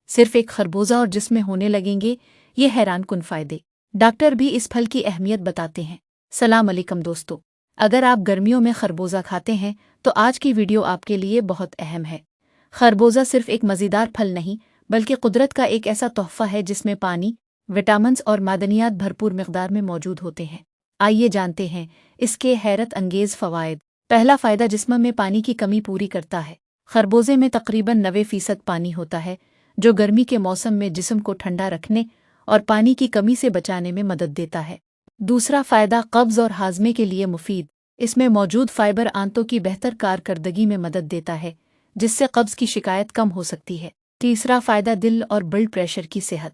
صرف ایک خربوزہ اور جسم میں ہونے لگیں گے یہ حیران کن فائدے۔ ڈاکٹر بھی اس پھل کی اہمیت بتاتے ہیں۔ سلام علیکم دوستو، اگر آپ گرمیوں میں خربوزہ کھاتے ہیں تو آج کی ویڈیو آپ کے لیے بہت اہم ہے۔ خربوزہ صرف ایک مزیدار پھل نہیں بلکہ قدرت کا ایک ایسا تحفہ ہے جس میں پانی، وٹامنز اور معدنیات بھرپور مقدار میں موجود ہوتے ہیں۔ آئیے جانتے ہیں اس کے حیرت انگیز فوائد۔ پہلا فائدہ، جسم میں پانی کی کمی پوری کرتا ہے۔ خربوزے میں تقریباً 90% پانی ہوتا ہے، جو گرمی کے موسم میں جسم کو ٹھنڈا رکھنے اور پانی کی کمی سے بچانے میں مدد دیتا ہے۔ دوسرا فائدہ، قبض اور ہاضمے کے لیے مفید۔ اس میں موجود فائبر آنتوں کی بہتر کارکردگی میں مدد دیتا ہے، جس سے قبض کی شکایت کم ہو سکتی ہے۔ تیسرا فائدہ، دل اور بلڈ پریشر کی صحت۔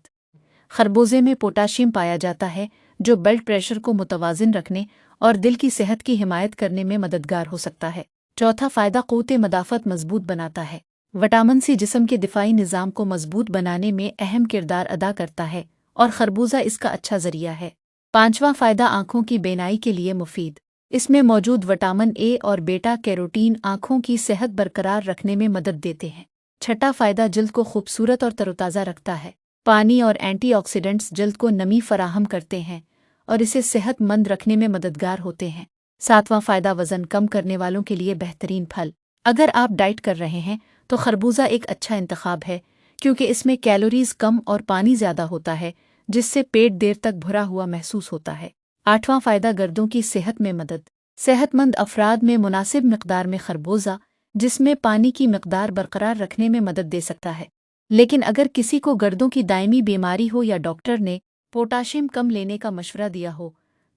خربوزے میں پوٹاشیم پایا جاتا ہے جو بلڈ پریشر کو متوازن رکھنے اور دل کی صحت کی حمایت کرنے میں مددگار ہو سکتا ہے۔ چوتھا فائدہ، قوت مدافعت مضبوط بناتا ہے۔ وٹامن سی جسم کے دفاعی نظام کو مضبوط بنانے میں اہم کردار ادا کرتا ہے اور خربوزہ اس کا اچھا ذریعہ ہے۔ پانچواں فائدہ، آنکھوں کی بینائی کے لیے مفید۔ اس میں موجود وٹامن اے اور بیٹا کیروٹین آنکھوں کی صحت برقرار رکھنے میں مدد دیتے ہیں۔ چھٹا فائدہ، جلد کو خوبصورت اور تروتازہ رکھتا ہے۔ پانی اور اینٹی آکسیڈنٹس جلد کو نمی فراہم کرتے ہیں اور اسے صحت مند رکھنے میں مددگار ہوتے ہیں۔ ساتواں فائدہ، وزن کم کرنے والوں کے لیے بہترین پھل۔ اگر آپ ڈائٹ کر رہے ہیں تو خربوزہ ایک اچھا انتخاب ہے کیونکہ اس میں کیلوریز کم اور پانی زیادہ ہوتا ہے، جس سے پیٹ دیر تک بھرا ہوا محسوس ہوتا ہے۔ آٹھواں فائدہ، گردوں کی صحت میں مدد۔ صحت مند افراد میں مناسب مقدار میں خربوزہ جسم میں پانی کی مقدار برقرار رکھنے میں مدد دے سکتا ہے۔ لیکن اگر کسی کو گردوں کی دائمی بیماری ہو یا ڈاکٹر نے پوٹاشیم کم لینے کا مشورہ دیا ہو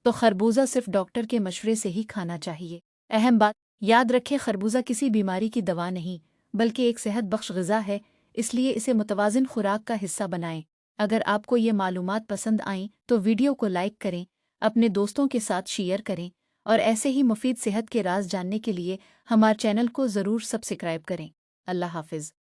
تو خربوزہ صرف ڈاکٹر کے مشورے سے ہی کھانا چاہیے۔ اہم بات، یاد رکھیں خربوزہ کسی بیماری کی دوا نہیں بلکہ ایک صحت بخش غذا ہے، اس لیے اسے متوازن خوراک کا حصہ بنائیں۔ اگر آپ کو یہ معلومات پسند آئیں تو ویڈیو کو لائک کریں، اپنے دوستوں کے ساتھ شیئر کریں اور ایسے ہی مفید صحت کے راز جاننے کے لیے ہمارے چینل کو ضرور سبسکرائب کریں۔ اللہ حافظ۔